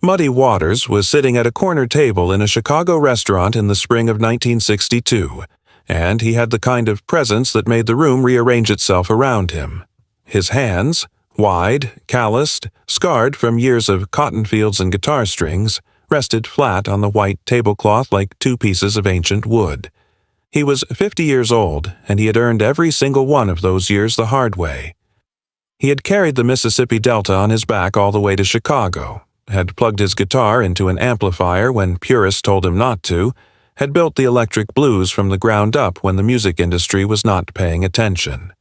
Muddy Waters was sitting at a corner table in a Chicago restaurant in the spring of 1962, and he had the kind of presence that made the room rearrange itself around him. His hands, wide, calloused, scarred from years of cotton fields and guitar strings, rested flat on the white tablecloth like two pieces of ancient wood. He was 50 years old, and he had earned every single one of those years the hard way. He had carried the Mississippi Delta on his back all the way to Chicago, had plugged his guitar into an amplifier when purists told him not to, had built the electric blues from the ground up when the music industry was not paying attention.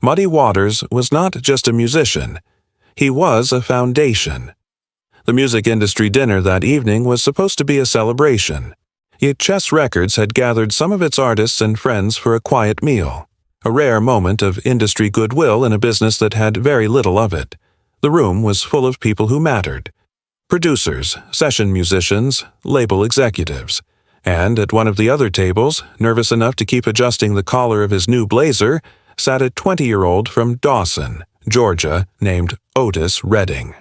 Muddy Waters was not just a musician. He was a foundation. The music industry dinner that evening was supposed to be a celebration. Yet Chess Records had gathered some of its artists and friends for a quiet meal, a rare moment of industry goodwill in a business that had very little of it. The room was full of people who mattered. Producers, session musicians, label executives. And at one of the other tables, nervous enough to keep adjusting the collar of his new blazer, sat a 20-year-old from Dawson, Georgia, named Otis Redding.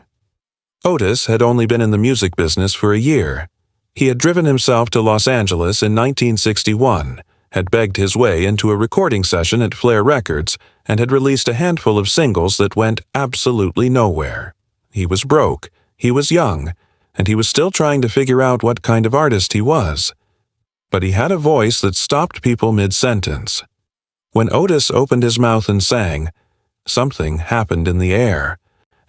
Otis had only been in the music business for a year. He had driven himself to Los Angeles in 1961, had begged his way into a recording session at Flair Records, and had released a handful of singles that went absolutely nowhere. He was broke, he was young, and he was still trying to figure out what kind of artist he was. But he had a voice that stopped people mid-sentence. When Otis opened his mouth and sang, something happened in the air,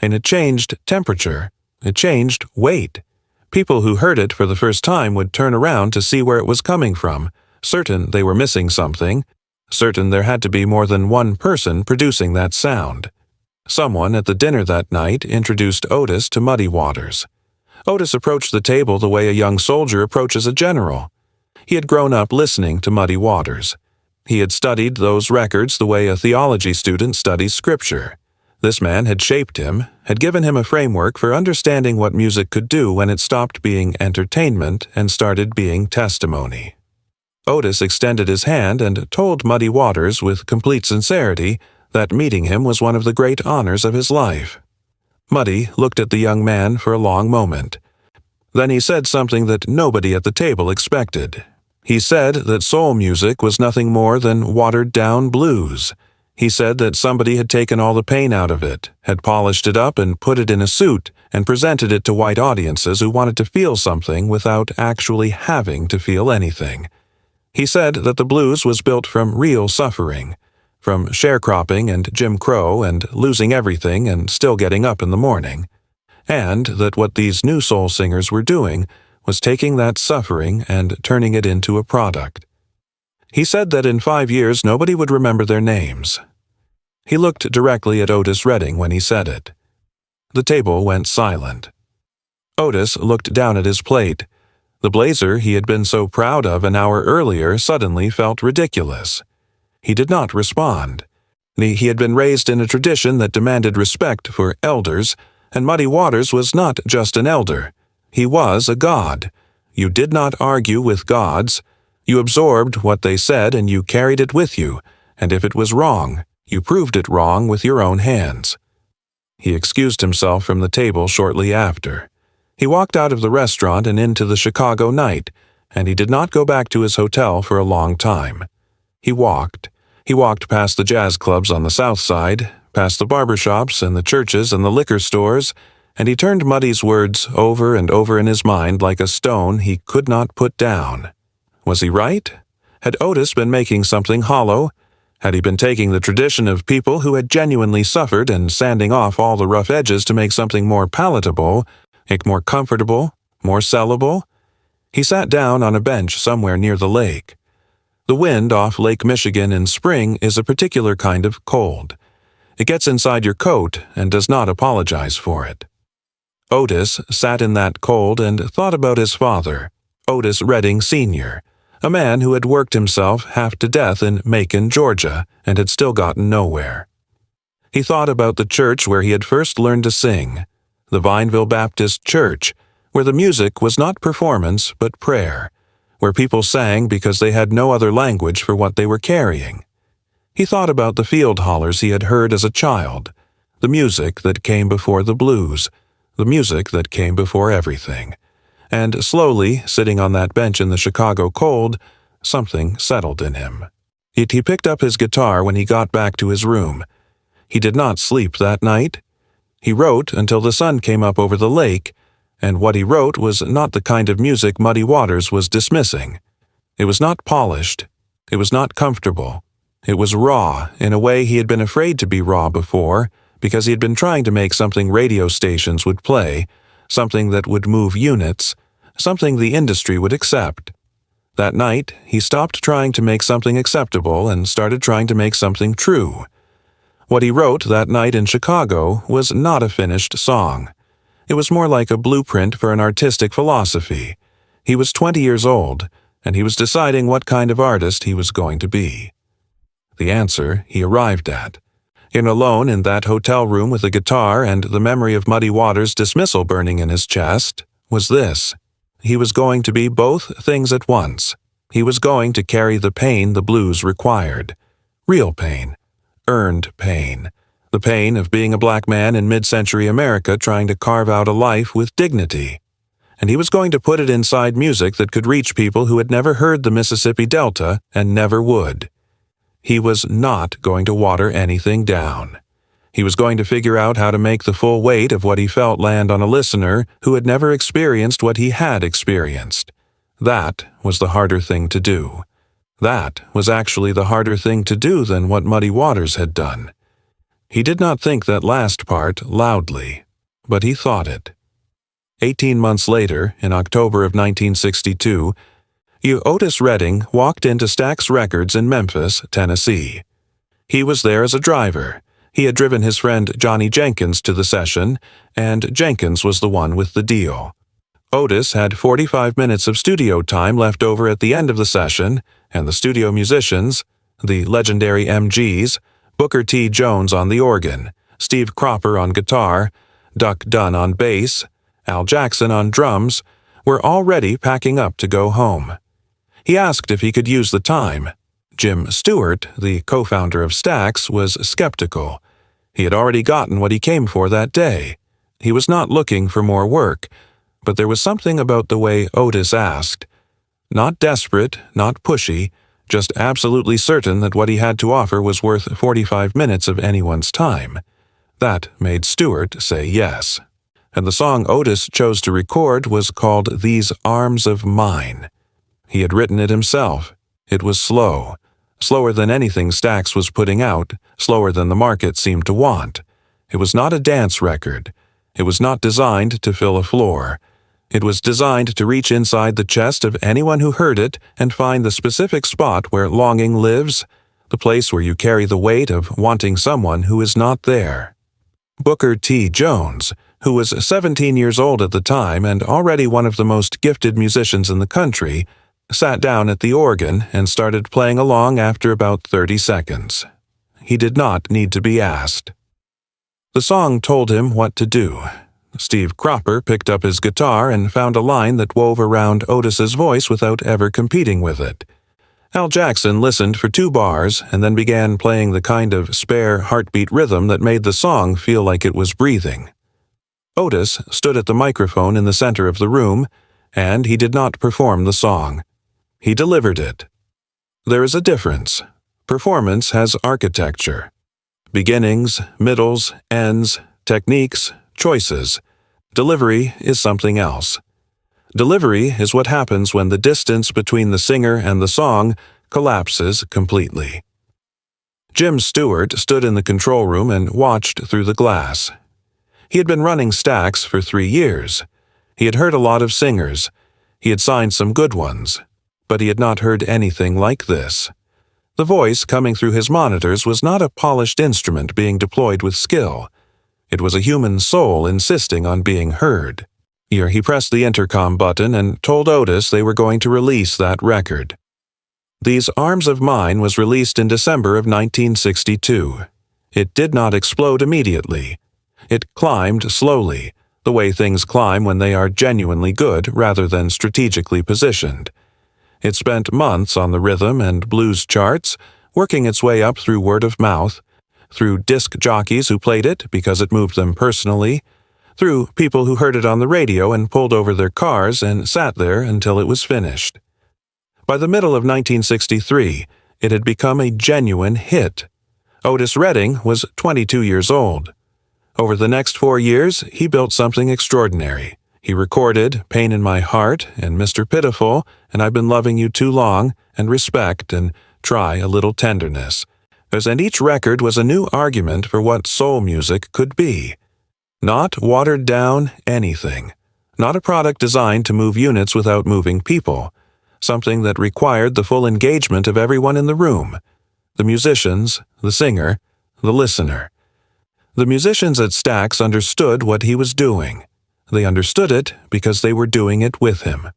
and it changed temperature, it changed weight. People who heard it for the first time would turn around to see where it was coming from, certain they were missing something, certain there had to be more than one person producing that sound. Someone at the dinner that night introduced Otis to Muddy Waters. Otis approached the table the way a young soldier approaches a general. He had grown up listening to Muddy Waters. He had studied those records the way a theology student studies scripture. This man had shaped him, had given him a framework for understanding what music could do when it stopped being entertainment and started being testimony. Otis extended his hand and told Muddy Waters with complete sincerity that meeting him was one of the great honors of his life. Muddy looked at the young man for a long moment. Then he said something that nobody at the table expected. He said that soul music was nothing more than watered-down blues. He said that somebody had taken all the pain out of it, had polished it up and put it in a suit, and presented it to white audiences who wanted to feel something without actually having to feel anything. He said that the blues was built from real suffering, from sharecropping and Jim Crow and losing everything and still getting up in the morning, and that what these new soul singers were doing was taking that suffering and turning it into a product. He said that in 5 years nobody would remember their names. He looked directly at Otis Redding when he said it. The table went silent. Otis looked down at his plate. The blazer he had been so proud of an hour earlier suddenly felt ridiculous. He did not respond. He had been raised in a tradition that demanded respect for elders, and Muddy Waters was not just an elder. He was a god. You did not argue with gods. You absorbed what they said and you carried it with you, and if it was wrong, you proved it wrong with your own hands. He excused himself from the table shortly after. He walked out of the restaurant and into the Chicago night, and he did not go back to his hotel for a long time. He walked. He walked past the jazz clubs on the south side, past the barbershops and the churches and the liquor stores, and he turned Muddy's words over and over in his mind like a stone he could not put down. Was he right? Had Otis been making something hollow? Had he been taking the tradition of people who had genuinely suffered and sanding off all the rough edges to make something more palatable, more comfortable, more sellable? He sat down on a bench somewhere near the lake. The wind off Lake Michigan in spring is a particular kind of cold. It gets inside your coat and does not apologize for it. Otis sat in that cold and thought about his father, Otis Redding Sr., a man who had worked himself half to death in Macon, Georgia, and had still gotten nowhere. He thought about the church where he had first learned to sing, the Vineville Baptist Church, where the music was not performance but prayer, where people sang because they had no other language for what they were carrying. He thought about the field hollers he had heard as a child, the music that came before the blues, the music that came before everything. And slowly, sitting on that bench in the Chicago cold, something settled in him. He picked up his guitar when he got back to his room. He did not sleep that night. He wrote until the sun came up over the lake, and what he wrote was not the kind of music Muddy Waters was dismissing. It was not polished. It was not comfortable. It was raw in a way he had been afraid to be raw before, because he had been trying to make something radio stations would play, something that would move units, something the industry would accept. That night, he stopped trying to make something acceptable and started trying to make something true. What he wrote that night in Chicago was not a finished song. It was more like a blueprint for an artistic philosophy. He was 20 years old, and he was deciding what kind of artist he was going to be. The answer he arrived at. Alone in that hotel room with a guitar and the memory of Muddy Waters' dismissal burning in his chest, was this. He was going to be both things at once. He was going to carry the pain the blues required. Real pain. Earned pain. The pain of being a black man in mid-century America trying to carve out a life with dignity. And he was going to put it inside music that could reach people who had never heard the Mississippi Delta and never would. He was not going to water anything down. He was going to figure out how to make the full weight of what he felt land on a listener who had never experienced what he had experienced. That was the harder thing to do. That was actually the harder thing to do than what Muddy Waters had done. He did not think that last part loudly, but he thought it. 18 months later, in October of 1962, Otis Redding walked into Stax Records in Memphis, Tennessee. He was there as a driver. He had driven his friend Johnny Jenkins to the session, and Jenkins was the one with the deal. Otis had 45 minutes of studio time left over at the end of the session, and the studio musicians, the legendary MGs, Booker T. Jones on the organ, Steve Cropper on guitar, Duck Dunn on bass, Al Jackson on drums, were already packing up to go home. He asked if he could use the time. Jim Stewart, the co-founder of Stax, was skeptical. He had already gotten what he came for that day. He was not looking for more work, but there was something about the way Otis asked. Not desperate, not pushy, just absolutely certain that what he had to offer was worth 45 minutes of anyone's time. That made Stewart say yes. And the song Otis chose to record was called These Arms of Mine. He had written it himself. It was slow. Slower than anything Stax was putting out, slower than the market seemed to want. It was not a dance record. It was not designed to fill a floor. It was designed to reach inside the chest of anyone who heard it and find the specific spot where longing lives, the place where you carry the weight of wanting someone who is not there. Booker T. Jones, who was 17 years old at the time and already one of the most gifted musicians in the country, sat down at the organ and started playing along after about 30 seconds. He did not need to be asked. The song told him what to do. Steve Cropper picked up his guitar and found a line that wove around Otis's voice without ever competing with it. Al Jackson listened for 2 bars and then began playing the kind of spare heartbeat rhythm that made the song feel like it was breathing. Otis stood at the microphone in the center of the room, and he did not perform the song. He delivered it. There is a difference. Performance has architecture. Beginnings, middles, ends, techniques, choices. Delivery is something else. Delivery is what happens when the distance between the singer and the song collapses completely. Jim Stewart stood in the control room and watched through the glass. He had been running Stax for 3 years. He had heard a lot of singers. He had signed some good ones. But he had not heard anything like this. The voice coming through his monitors was not a polished instrument being deployed with skill. It was a human soul insisting on being heard. Here he pressed the intercom button and told Otis they were going to release that record. These Arms of Mine was released in December of 1962. It did not explode immediately. It climbed slowly, the way things climb when they are genuinely good rather than strategically positioned. It spent months on the rhythm and blues charts, working its way up through word of mouth, through disc jockeys who played it because it moved them personally, through people who heard it on the radio and pulled over their cars and sat there until it was finished. By the middle of 1963, it had become a genuine hit. Otis Redding was 22 years old. Over the next 4 years, he built something extraordinary. He recorded Pain in My Heart and Mr. Pitiful and I've Been Loving You Too Long and Respect and Try a Little Tenderness. And each record was a new argument for what soul music could be. Not watered down anything. Not a product designed to move units without moving people. Something that required the full engagement of everyone in the room. The musicians, the singer, the listener. The musicians at Stax understood what he was doing. They understood it because they were doing it with him.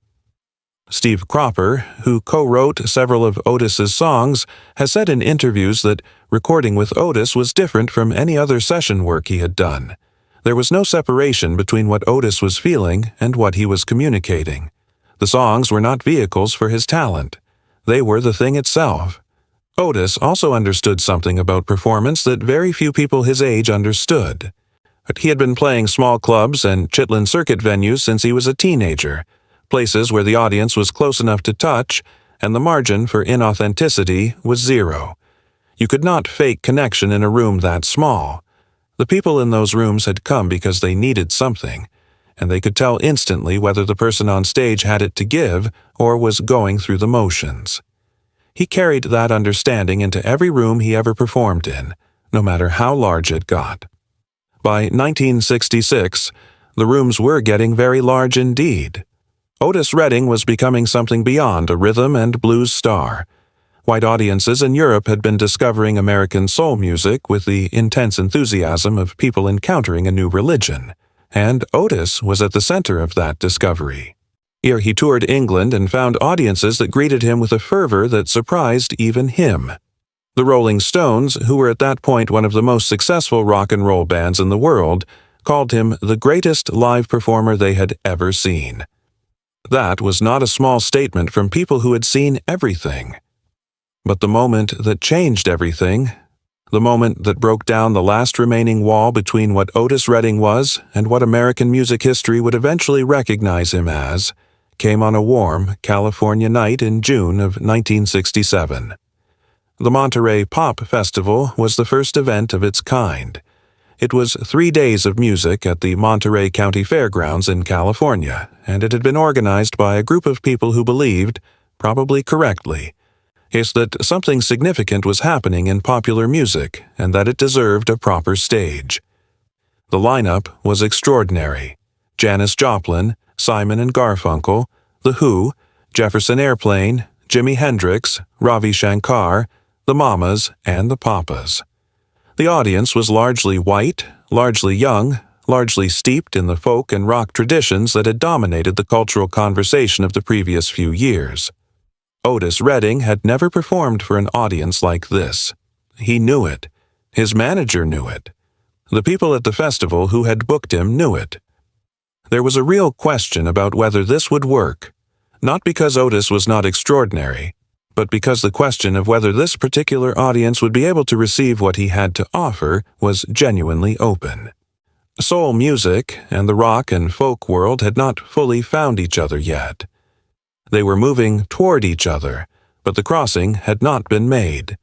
Steve Cropper, who co-wrote several of Otis's songs, has said in interviews that recording with Otis was different from any other session work he had done. There was no separation between what Otis was feeling and what he was communicating. The songs were not vehicles for his talent. They were the thing itself. Otis also understood something about performance that very few people his age understood. He had been playing small clubs and Chitlin circuit venues since he was a teenager, places where the audience was close enough to touch and the margin for inauthenticity was zero. You could not fake connection in a room that small. The people in those rooms had come because they needed something, and they could tell instantly whether the person on stage had it to give or was going through the motions. He carried that understanding into every room he ever performed in, no matter how large it got. By 1966, the rooms were getting very large indeed. Otis Redding was becoming something beyond a rhythm and blues star. White audiences in Europe had been discovering American soul music with the intense enthusiasm of people encountering a new religion, and Otis was at the center of that discovery. Here he toured England and found audiences that greeted him with a fervor that surprised even him. The Rolling Stones, who were at that point one of the most successful rock and roll bands in the world, called him the greatest live performer they had ever seen. That was not a small statement from people who had seen everything. But the moment that changed everything, the moment that broke down the last remaining wall between what Otis Redding was and what American music history would eventually recognize him as, came on a warm California night in June of 1967. The Monterey Pop Festival was the first event of its kind. It was 3 days of music at the Monterey County Fairgrounds in California, and it had been organized by a group of people who believed, probably correctly, that something significant was happening in popular music and that it deserved a proper stage. The lineup was extraordinary. Janis Joplin, Simon and Garfunkel, The Who, Jefferson Airplane, Jimi Hendrix, Ravi Shankar, the Mamas, and the Papas. The audience was largely white, largely young, largely steeped in the folk and rock traditions that had dominated the cultural conversation of the previous few years. Otis Redding had never performed for an audience like this. He knew it. His manager knew it. The people at the festival who had booked him knew it. There was a real question about whether this would work, not because Otis was not extraordinary, but because the question of whether this particular audience would be able to receive what he had to offer was genuinely open. Soul music and the rock and folk world had not fully found each other yet. They were moving toward each other, but the crossing had not been made.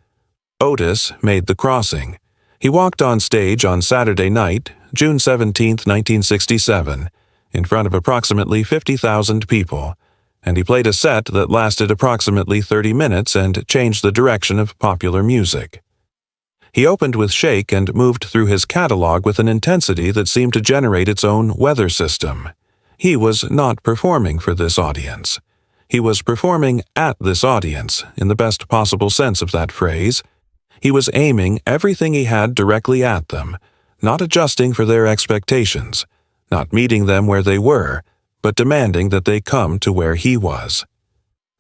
Otis made the crossing. He walked on stage on Saturday night, June 17, 1967, in front of approximately 50,000 people, and he played a set that lasted approximately 30 minutes and changed the direction of popular music. He opened with Shake and moved through his catalog with an intensity that seemed to generate its own weather system. He was not performing for this audience. He was performing at this audience, in the best possible sense of that phrase. He was aiming everything he had directly at them, not adjusting for their expectations, not meeting them where they were, but demanding that they come to where he was.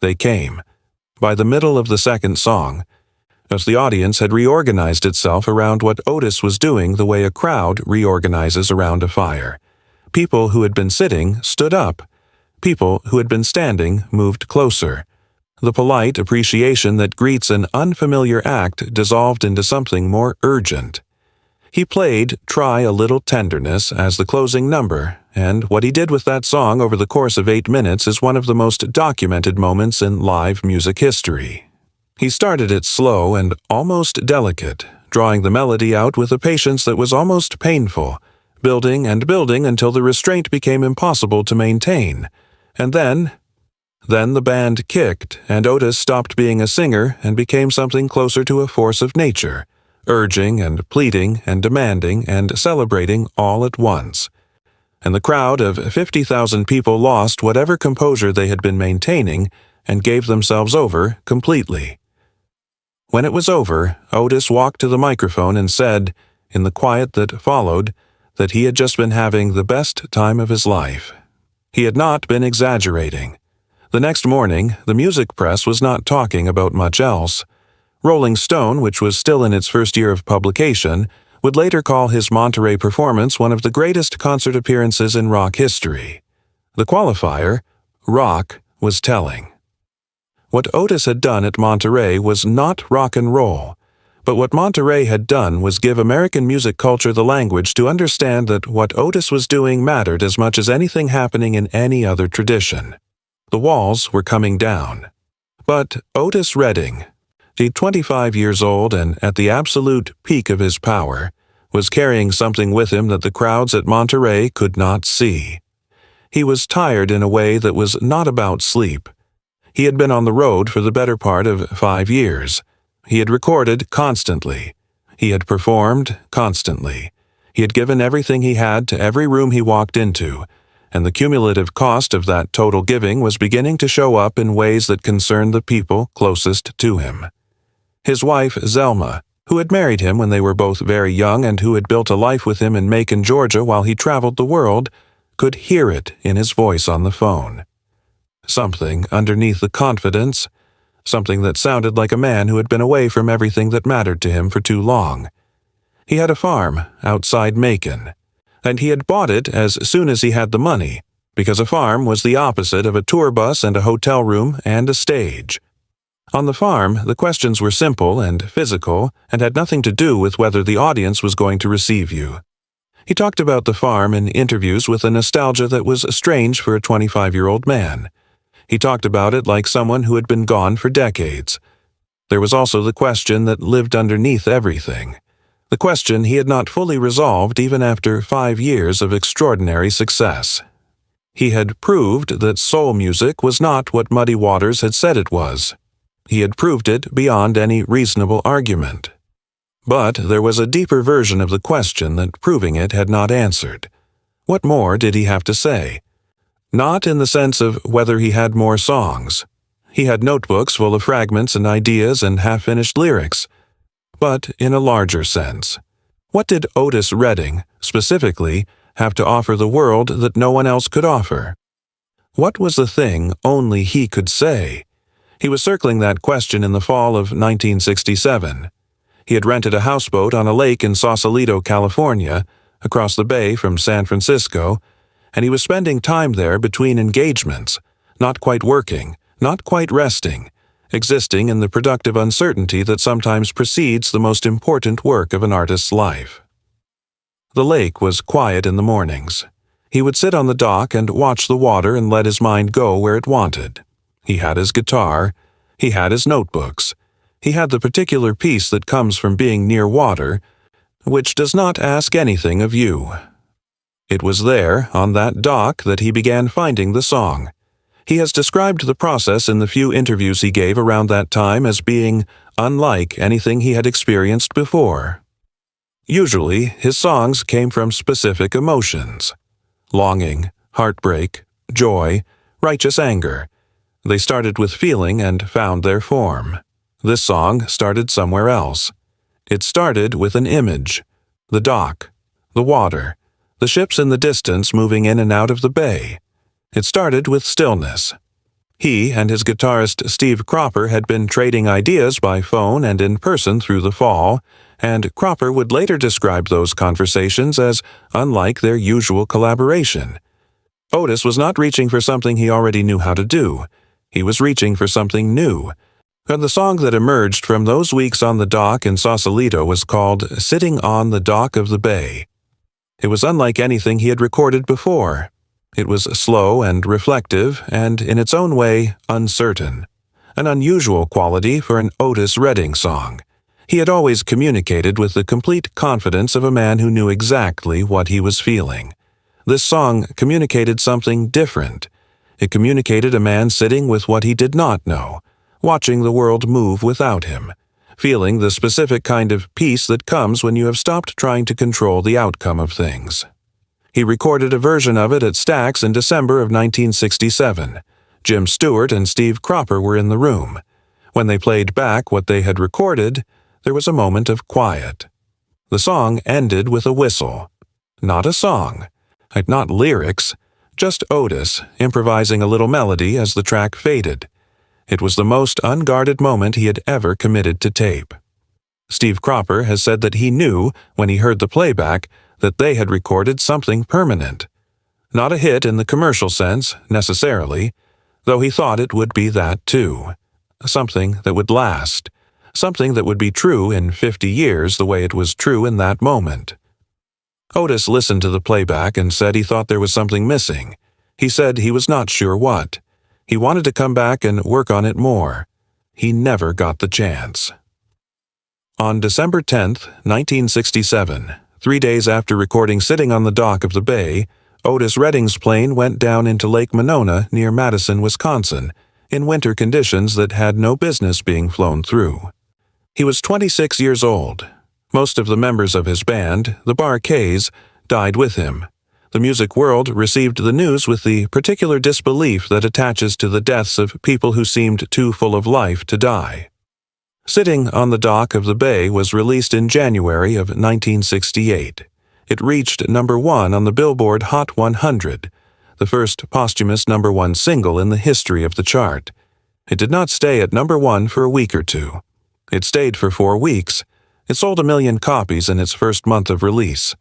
They came. By the middle of the second song, as the audience had reorganized itself around what Otis was doing the way a crowd reorganizes around a fire. People who had been sitting stood up. People who had been standing moved closer. The polite appreciation that greets an unfamiliar act dissolved into something more urgent. He played Try a Little Tenderness as the closing number, and what he did with that song over the course of 8 minutes is one of the most documented moments in live music history. He started it slow and almost delicate, drawing the melody out with a patience that was almost painful, building and building until the restraint became impossible to maintain. And then the band kicked, and Otis stopped being a singer and became something closer to a force of nature, urging and pleading and demanding and celebrating all at once. And the crowd of 50,000 people lost whatever composure they had been maintaining and gave themselves over completely. When it was over, Otis walked to the microphone and said, in the quiet that followed, that he had just been having the best time of his life. He had not been exaggerating. The next morning, the music press was not talking about much else. Rolling Stone, which was still in its first year of publication, would later call his Monterey performance one of the greatest concert appearances in rock history. The qualifier, rock, was telling. What Otis had done at Monterey was not rock and roll, but what Monterey had done was give American music culture the language to understand that what Otis was doing mattered as much as anything happening in any other tradition. The walls were coming down. But Otis Redding, 25 years old and at the absolute peak of his power, was carrying something with him that the crowds at Monterey could not see. He was tired in a way that was not about sleep. He had been on the road for the better part of 5 years. He had recorded constantly. He had performed constantly. He had given everything he had to every room he walked into, and the cumulative cost of that total giving was beginning to show up in ways that concerned the people closest to him. His wife, Zelma, who had married him when they were both very young and who had built a life with him in Macon, Georgia while he traveled the world, could hear it in his voice on the phone. Something underneath the confidence, something that sounded like a man who had been away from everything that mattered to him for too long. He had a farm outside Macon, and he had bought it as soon as he had the money, because a farm was the opposite of a tour bus and a hotel room and a stage. On the farm, the questions were simple and physical and had nothing to do with whether the audience was going to receive you. He talked about the farm in interviews with a nostalgia that was strange for a 25-year-old man. He talked about it like someone who had been gone for decades. There was also the question that lived underneath everything. The question he had not fully resolved even after 5 years of extraordinary success. He had proved that soul music was not what Muddy Waters had said it was. He had proved it beyond any reasonable argument. But there was a deeper version of the question that proving it had not answered. What more did he have to say? Not in the sense of whether he had more songs. He had notebooks full of fragments and ideas and half-finished lyrics. But in a larger sense. What did Otis Redding, specifically, have to offer the world that no one else could offer? What was the thing only he could say? He was circling that question in the fall of 1967. He had rented a houseboat on a lake in Sausalito, California, across the bay from San Francisco, and he was spending time there between engagements, not quite working, not quite resting, existing in the productive uncertainty that sometimes precedes the most important work of an artist's life. The lake was quiet in the mornings. He would sit on the dock and watch the water and let his mind go where it wanted. He had his guitar. He had his notebooks. He had the particular peace that comes from being near water, which does not ask anything of you. It was there, on that dock, that he began finding the song. He has described the process in the few interviews he gave around that time as being unlike anything he had experienced before. Usually, his songs came from specific emotions: longing, heartbreak, joy, righteous anger. They started with feeling and found their form. This song started somewhere else. It started with an image: the dock, the water, the ships in the distance moving in and out of the bay. It started with stillness. He and his guitarist Steve Cropper had been trading ideas by phone and in person through the fall, and Cropper would later describe those conversations as unlike their usual collaboration. Otis was not reaching for something he already knew how to do. He was reaching for something new, And the song that emerged from those weeks on the dock in Sausalito was called Sitting on the Dock of the Bay. It was unlike anything he had recorded before. It was slow and reflective and, in its own way, uncertain. An unusual quality for an Otis Redding song. He had always communicated with the complete confidence of a man who knew exactly what he was feeling. This song communicated something different. It communicated a man sitting with what he did not know, watching the world move without him, feeling the specific kind of peace that comes when you have stopped trying to control the outcome of things. He recorded a version of it at Stax in December of 1967. Jim Stewart and Steve Cropper were in the room. When they played back what they had recorded, there was a moment of quiet. The song ended with a whistle. Not a song, not lyrics, just Otis improvising a little melody as the track faded. It was the most unguarded moment he had ever committed to tape. Steve Cropper has said that he knew, when he heard the playback, that they had recorded something permanent. Not a hit in the commercial sense, necessarily, though he thought it would be that too. Something that would last. Something that would be true in 50 years the way it was true in that moment. Otis listened to the playback and said he thought there was something missing. He said he was not sure what. He wanted to come back and work on it more. He never got the chance. On December 10, 1967, 3 days after recording Sitting on the Dock of the Bay, Otis Redding's plane went down into Lake Monona near Madison, Wisconsin, in winter conditions that had no business being flown through. He was 26 years old. Most of the members of his band, the Bar-Kays, died with him. The music world received the news with the particular disbelief that attaches to the deaths of people who seemed too full of life to die. Sitting on the Dock of the Bay was released in January of 1968. It reached number 1 on the Billboard Hot 100, the first posthumous number 1 single in the history of the chart. It did not stay at number 1 for a week or two. It stayed for 4 weeks. It sold 1 million copies in its first month of release.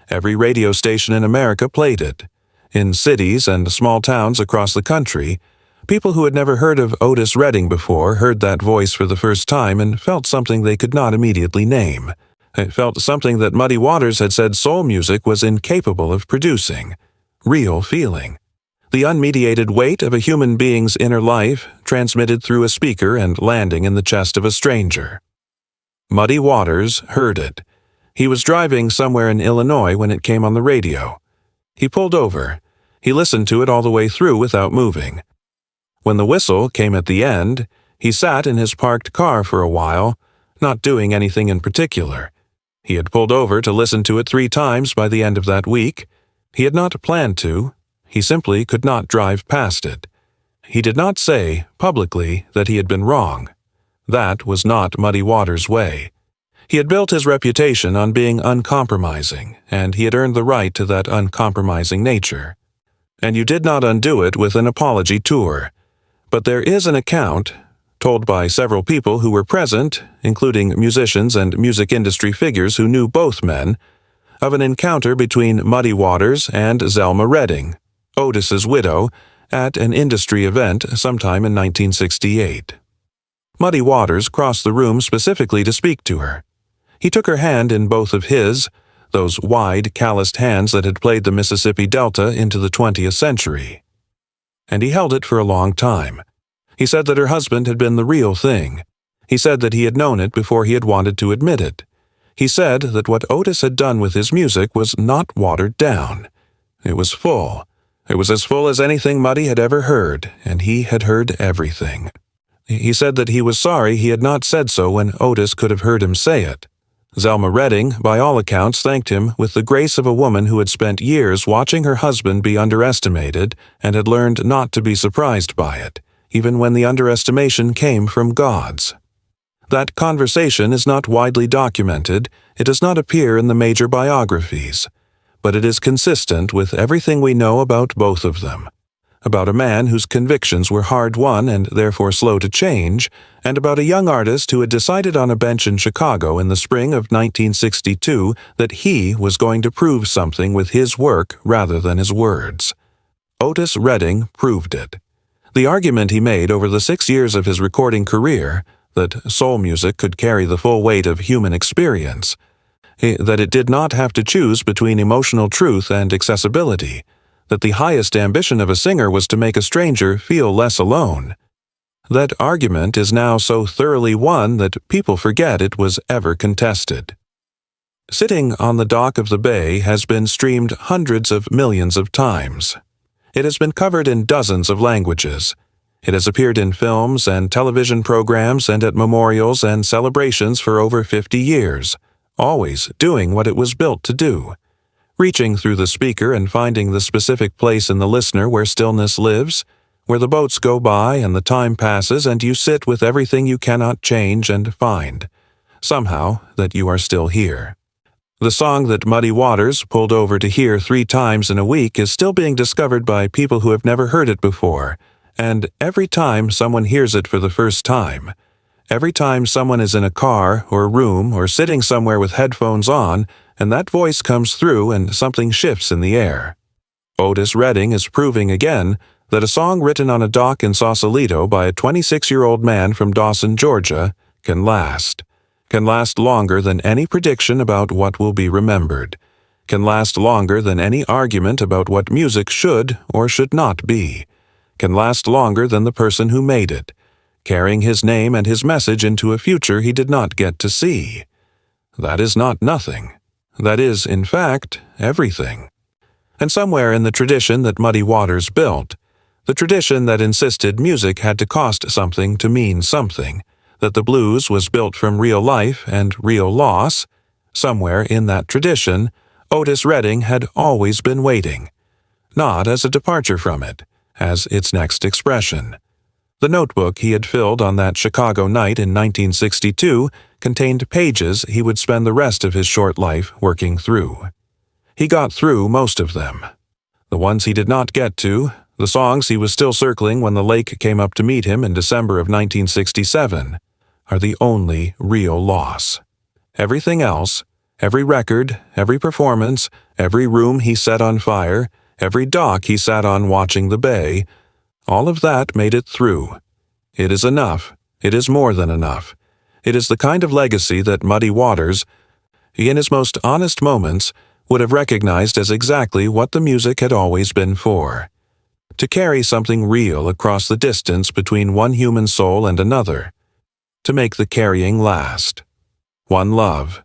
Every radio station in America played it. In cities and small towns across the country, people who had never heard of Otis Redding before heard that voice for the first time and felt something they could not immediately name. It felt something that Muddy Waters had said soul music was incapable of producing. Real feeling. The unmediated weight of a human being's inner life transmitted through a speaker and landing in the chest of a stranger. Muddy Waters heard it. He was driving somewhere in Illinois when it came on the radio. He pulled over. He listened to it all the way through without moving. When the whistle came at the end, he sat in his parked car for a while, not doing anything in particular. He had pulled over to listen to it 3 times by the end of that week. He had not planned to. He simply could not drive past it. He did not say, publicly, that he had been wrong. That was not Muddy Waters' way. He had built his reputation on being uncompromising, and he had earned the right to that uncompromising nature. And you did not undo it with an apology tour. But there is an account, told by several people who were present, including musicians and music industry figures who knew both men, of an encounter between Muddy Waters and Zelma Redding, Otis's widow, at an industry event sometime in 1968. Muddy Waters crossed the room specifically to speak to her. He took her hand in both of his, those wide, calloused hands that had played the Mississippi Delta into the 20th century. And he held it for a long time. He said that her husband had been the real thing. He said that he had known it before he had wanted to admit it. He said that what Otis had done with his music was not watered down. It was full. It was as full as anything Muddy had ever heard, and he had heard everything. He said that he was sorry he had not said so when Otis could have heard him say it. Zelma Redding, by all accounts, thanked him with the grace of a woman who had spent years watching her husband be underestimated and had learned not to be surprised by it, even when the underestimation came from gods. That conversation is not widely documented, it does not appear in the major biographies, but it is consistent with everything we know about both of them. About a man whose convictions were hard-won and therefore slow to change, and about a young artist who had decided on a bench in Chicago in the spring of 1962 that he was going to prove something with his work rather than his words. Otis Redding proved it. The argument he made over the 6 years of his recording career, that soul music could carry the full weight of human experience, that it did not have to choose between emotional truth and accessibility, that the highest ambition of a singer was to make a stranger feel less alone. That argument is now so thoroughly won that people forget it was ever contested. Sitting on the dock of the bay has been streamed hundreds of millions of times. It has been covered in dozens of languages. It has appeared in films and television programs and at memorials and celebrations for over 50 years, always doing what it was built to do, reaching through the speaker and finding the specific place in the listener where stillness lives, where the boats go by and the time passes and you sit with everything you cannot change and find, somehow, that you are still here. The song that Muddy Waters pulled over to hear 3 times in a week is still being discovered by people who have never heard it before, and every time someone hears it for the first time, every time someone is in a car or room or sitting somewhere with headphones on, and that voice comes through and something shifts in the air. Otis Redding is proving again that a song written on a dock in Sausalito by a 26-year-old man from Dawson, Georgia, can last longer than any prediction about what will be remembered, can last longer than any argument about what music should or should not be, can last longer than the person who made it, carrying his name and his message into a future he did not get to see. That is not nothing. That is, in fact, everything. And somewhere in the tradition that Muddy Waters built, the tradition that insisted music had to cost something to mean something, that the blues was built from real life and real loss, somewhere in that tradition, Otis Redding had always been waiting, not as a departure from it, as its next expression. The notebook he had filled on that Chicago night in 1962 contained pages he would spend the rest of his short life working through. He got through most of them. The ones he did not get to, the songs he was still circling when the lake came up to meet him in December of 1967, are the only real loss. Everything else, every record, every performance, every room he set on fire, every dock he sat on watching the bay, all of that made it through. It is enough. It is more than enough. It is the kind of legacy that Muddy Waters, in his most honest moments, would have recognized as exactly what the music had always been for. To carry something real across the distance between one human soul and another. To make the carrying last. One love.